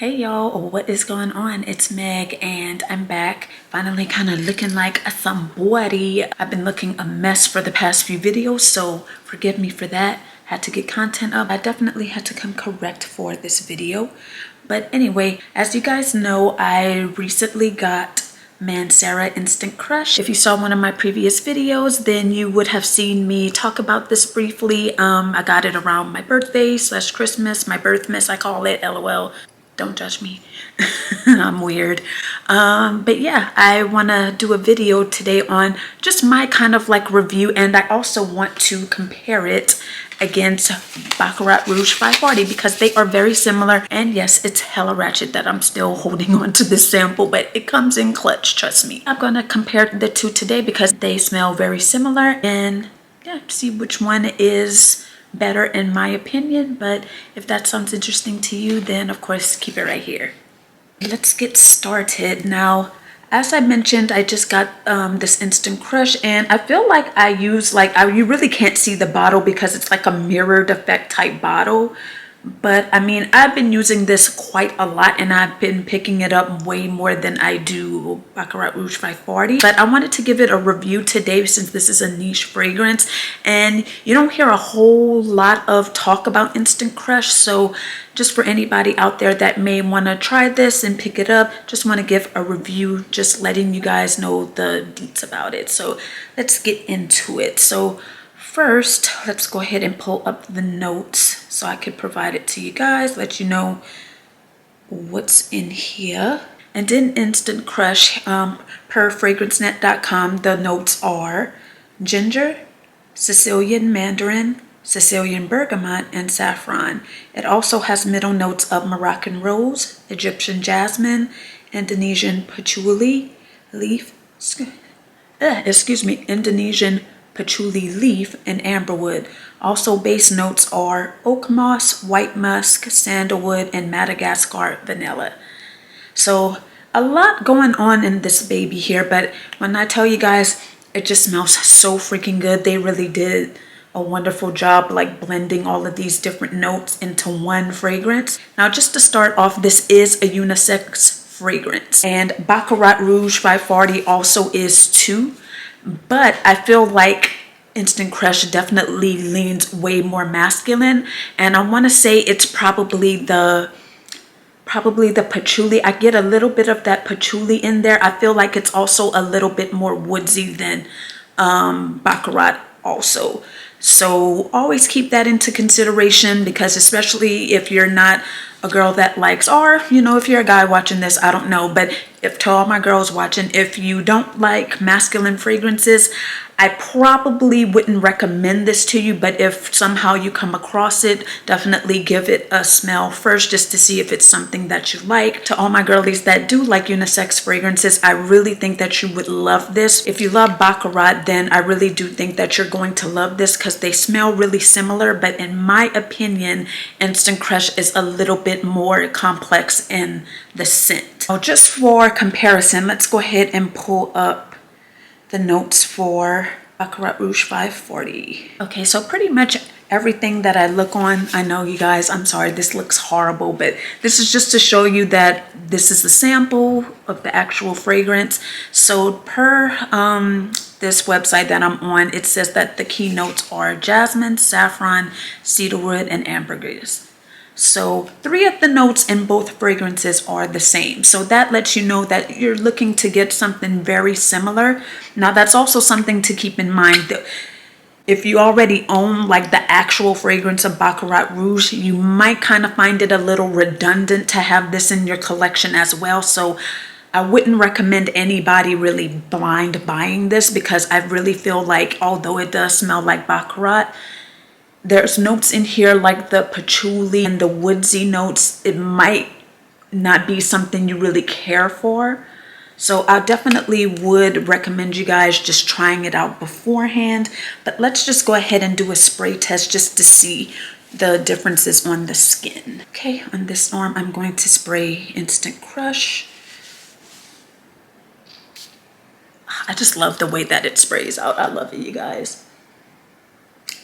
Hey y'all, what is going on? It's Meg and I'm back, finally kind of looking like somebody. I've been looking a mess for the past few videos, so forgive me for that. Had to get content up. I definitely had to come correct for this video. But anyway, as you guys know, I recently got Mancera Instant Crush. If you saw one of my previous videos, then you would have seen me talk about this briefly. I got it around my birthday / Christmas, my birthmas I call it, LOL. Don't judge me. I'm weird. But yeah, I want to do a video today on just my kind of like review, and I also want to compare it against Baccarat Rouge 540 because they are very similar. And yes, it's hella ratchet that I'm still holding on to this sample, but it comes in clutch, trust me. I'm gonna compare the two today because they smell very similar, and yeah, see which one is better in my opinion. But if that sounds interesting to you, then of course keep it right here. Let's get started. Now, as I mentioned, I just got this Instant Crush, and I feel like I use you really can't see the bottle because it's like a mirrored effect type bottle. But I mean, I've been using this quite a lot, and I've been picking it up way more than I do Baccarat Rouge 540. But I wanted to give it a review today since this is a niche fragrance, and you don't hear a whole lot of talk about Instant Crush. So just for anybody out there that may want to try this and pick it up, just want to give a review, just letting you guys know the deets about it. So let's get into it. So first, let's go ahead and pull up the notes so I could provide it to you guys, let you know what's in here. And in Instant Crush, per fragrancenet.com, the notes are ginger, Sicilian mandarin, Sicilian bergamot, and saffron. It also has middle notes of Moroccan rose, Egyptian jasmine, Indonesian patchouli leaf, Indonesian patchouli leaf, and amberwood. Also base notes are oak moss, white musk, sandalwood, and Madagascar vanilla. So a lot going on in this baby here, but when I tell you guys, it just smells so freaking good. They really did a wonderful job like blending all of these different notes into one fragrance. Now, just to start off, this is a unisex fragrance, and Baccarat Rouge 540 also is too. But I feel like Instant Crush definitely leans way more masculine, and I want to say it's probably the patchouli. I get a little bit of that patchouli in there. I feel like it's also a little bit more woodsy than Baccarat also. So always keep that into consideration, because especially if you're not a girl that likes, or if you're a guy watching this, I don't know, but if to all my girls watching, if you don't like masculine fragrances, I probably wouldn't recommend this to you. But if somehow you come across it, definitely give it a smell first just to see if it's something that you like. To all my girlies that do like unisex fragrances, I really think that you would love this. If you love Baccarat, then I really do think that you're going to love this because they smell really similar. But in my opinion, Instant Crush is a little bit more complex in the scent. Now, just for comparison, let's go ahead and pull up the notes for Baccarat Rouge 540. Okay, so pretty much everything that I look on, I know you guys, I'm sorry, this looks horrible, but this is just to show you that this is the sample of the actual fragrance. So per this website that I'm on, it says that the key notes are jasmine, saffron, cedarwood, and ambergris. So 3 of the notes in both fragrances are the same. So that lets you know that you're looking to get something very similar. Now, that's also something to keep in mind. That if you already own like the actual fragrance of Baccarat Rouge, you might kind of find it a little redundant to have this in your collection as well. So I wouldn't recommend anybody really blind buying this, because I really feel like although it does smell like Baccarat, there's notes in here like the patchouli and the woodsy notes. It might not be something you really care for. So I definitely would recommend you guys just trying it out beforehand. But let's just go ahead and do a spray test just to see the differences on the skin. Okay, on this arm, I'm going to spray Instant Crush. I just love the way that it sprays out. I love it, you guys.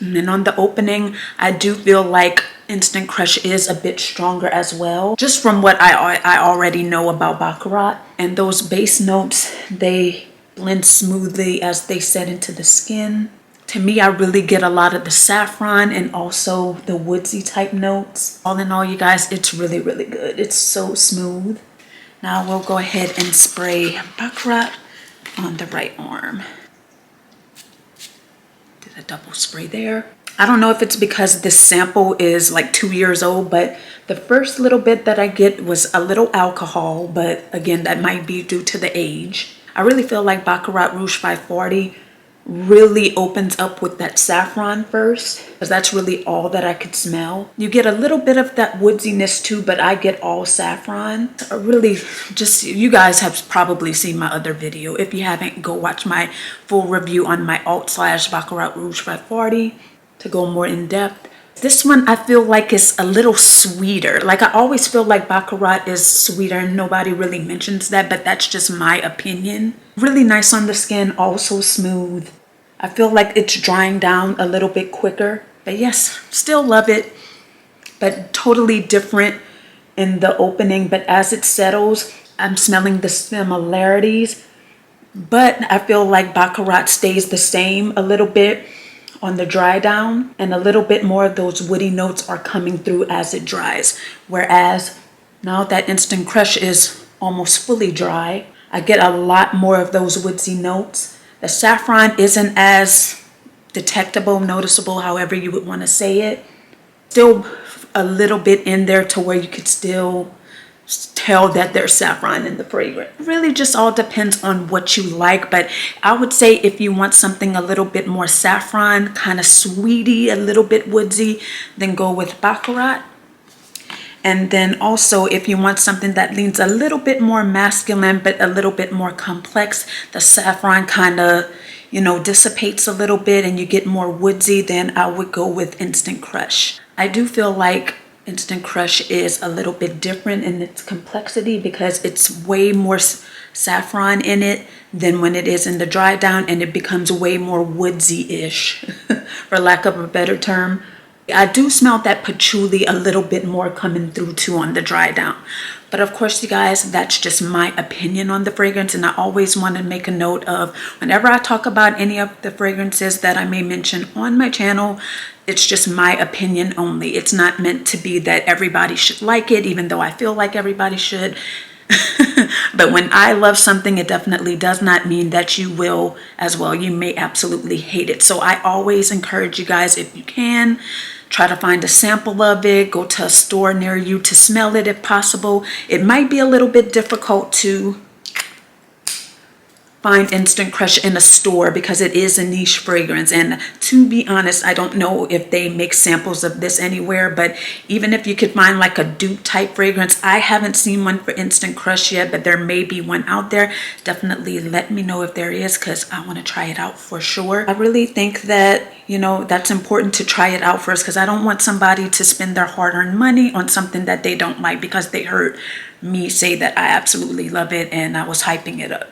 And then on the opening, I do feel like Instant Crush is a bit stronger as well, just from what I already know about Baccarat. And those base notes, they blend smoothly as they set into the skin. To me, I really get a lot of the saffron and also the woodsy type notes. All in all, you guys, it's really, really good. It's so smooth. Now we'll go ahead and spray Baccarat on the right arm. Did a double spray there. I don't know if it's because this sample is like 2 years old, but the first little bit that I get was a little alcohol, but again, that might be due to the age. I really feel like Baccarat Rouge 540 really opens up with that saffron first, because that's really all that I could smell. You get a little bit of that woodsiness too, but I get all saffron. Really, just, you guys have probably seen my other video. If you haven't, go watch my full review on my alt/Baccarat Rouge 540 to go more in depth. This one I feel like is a little sweeter. Like, I always feel like Baccarat is sweeter and nobody really mentions that, but that's just my opinion. Really nice on the skin, also smooth. I feel like it's drying down a little bit quicker, but yes, still love it, but totally different in the opening. But as it settles, I'm smelling the similarities, but I feel like Baccarat stays the same a little bit on the dry down, and a little bit more of those woody notes are coming through as it dries. Whereas now that Instant Crush is almost fully dry, I get a lot more of those woodsy notes. The saffron isn't as detectable, noticeable, however you would want to say it. Still a little bit in there to where you could still tell that there's saffron in the fragrance. It really just all depends on what you like, but I would say if you want something a little bit more saffron, kind of sweety, a little bit woodsy, then go with Baccarat. And then also if you want something that leans a little bit more masculine but a little bit more complex, the saffron kind of, you know, dissipates a little bit and you get more woodsy, then I would go with Instant Crush. I do feel like Instant Crush is a little bit different in its complexity because it's way more saffron in it than when it is in the dry down, and it becomes way more woodsy-ish, for lack of a better term. I do smell that patchouli a little bit more coming through too on the dry down. But of course, you guys, that's just my opinion on the fragrance. And I always want to make a note of, whenever I talk about any of the fragrances that I may mention on my channel, it's just my opinion only. It's not meant to be that everybody should like it, even though I feel like everybody should. But when I love something, it definitely does not mean that you will as well. You may absolutely hate it. So I always encourage you guys, if you can, try to find a sample of it. Go to a store near you to smell it if possible. It might be a little bit difficult to find Instant Crush in a store because it is a niche fragrance, and to be honest, I don't know if they make samples of this anywhere. But even if you could find like a dupe type fragrance, I haven't seen one for Instant Crush yet, but there may be one out there. Definitely let me know if there is, because I want to try it out for sure. I really think that, you know, that's important to try it out first, because I don't want somebody to spend their hard-earned money on something that they don't like because they heard me say that I absolutely love it and I was hyping it up.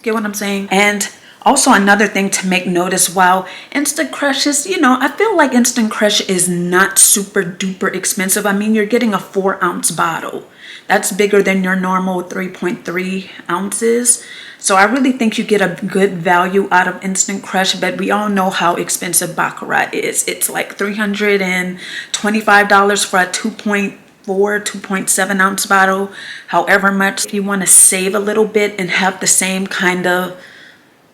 Get what I'm saying? And also another thing to make notice, while Instant Crush is, you know, I feel like Instant Crush is not super duper expensive. I mean, you're getting a 4-ounce bottle. That's bigger than your normal 3.3 ounces. So I really think you get a good value out of Instant Crush, but we all know how expensive Baccarat is. It's like $325 for a 2.7 ounce bottle, however much. If you want to save a little bit and have the same kind of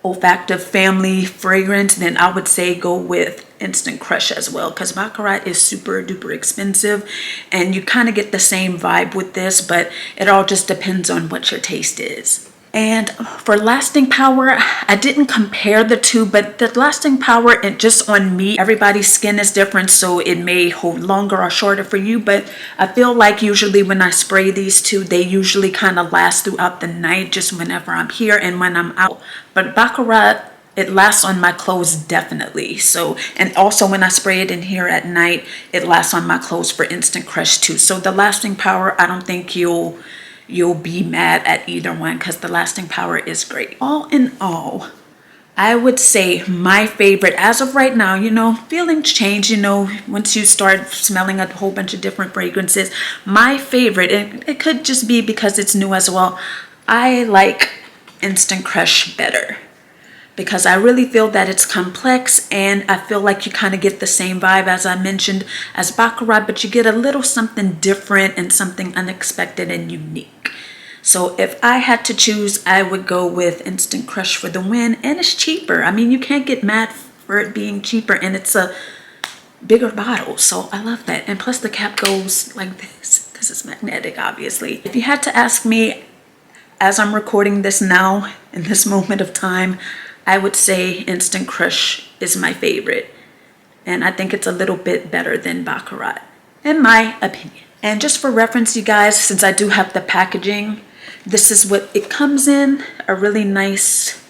olfactive family fragrance, then I would say go with Instant Crush as well, because Baccarat is super duper expensive and you kind of get the same vibe with this, but it all just depends on what your taste is. And for lasting power, I didn't compare the two, but the lasting power, and just on me, everybody's skin is different, so it may hold longer or shorter for you. But I feel like usually when I spray these two, they usually kind of last throughout the night, just whenever I'm here and when I'm out. But Baccarat, it lasts on my clothes definitely. So, and also when I spray it in here at night, it lasts on my clothes for Instant Crush too. So the lasting power, I don't think you'll be mad at either one, because the lasting power is great. All in all, I would say my favorite as of right now, you know, feelings change, you know, once you start smelling a whole bunch of different fragrances. My favorite, and it could just be because it's new as well, I like Instant Crush better because I really feel that it's complex, and I feel like you kind of get the same vibe as I mentioned as Baccarat, but you get a little something different and something unexpected and unique. So if I had to choose, I would go with Instant Crush for the win, and it's cheaper. I mean, you can't get mad for it being cheaper, and it's a bigger bottle, so I love that. And plus the cap goes like this because it's magnetic, obviously. If you had to ask me, as I'm recording this now, in this moment of time, I would say Instant Crush is my favorite. And I think it's a little bit better than Baccarat, in my opinion. And just for reference, you guys, since I do have the packaging, this is what it comes in, a really nice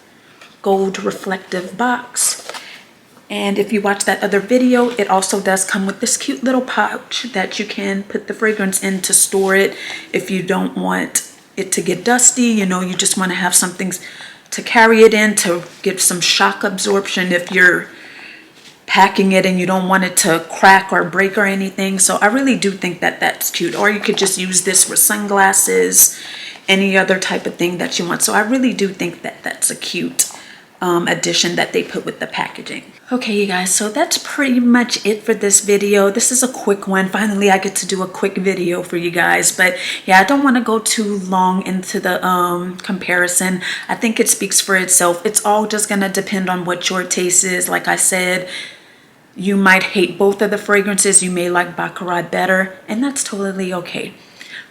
gold reflective box. And if you watch that other video, it also does come with this cute little pouch that you can put the fragrance in to store it if you don't want it to get dusty. You know, you just want to have something to carry it in to give some shock absorption if you're packing it and you don't want it to crack or break or anything. So I really do think that that's cute. Or you could just use this for sunglasses, any other type of thing that you want. So I really do think that that's a cute addition that they put with the packaging. Okay, you guys, so that's pretty much it for this video. This is a quick one. Finally, I get to do a quick video for you guys. But yeah, I don't want to go too long into the comparison. I think it speaks for itself. It's all just going to depend on what your taste is. Like I said, you might hate both of the fragrances. You may like Baccarat better, and that's totally okay.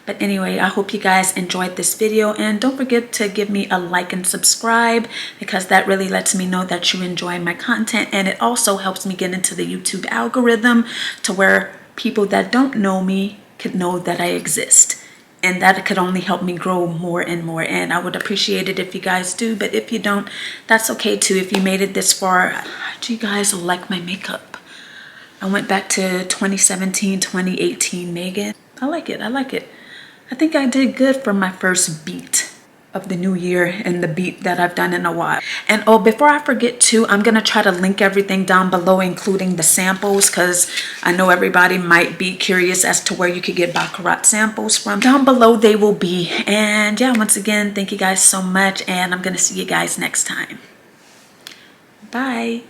But anyway, I hope you guys enjoyed this video, and don't forget to give me a like and subscribe because that really lets me know that you enjoy my content, and it also helps me get into the YouTube algorithm to where people that don't know me could know that I exist. And that could only help me grow more and more, and I would appreciate it if you guys do. But if you don't, that's okay too. If you made it this far, do you guys like my makeup? I went back to 2017, 2018 Megan. I like it. I like it. I think I did good for my first beat of the new year and the beat that I've done in a while. And oh, before I forget too, I'm going to try to link everything down below, including the samples, because I know everybody might be curious as to where you could get Baccarat samples from. Down below they will be. And yeah, once again, thank you guys so much, and I'm going to see you guys next time. Bye.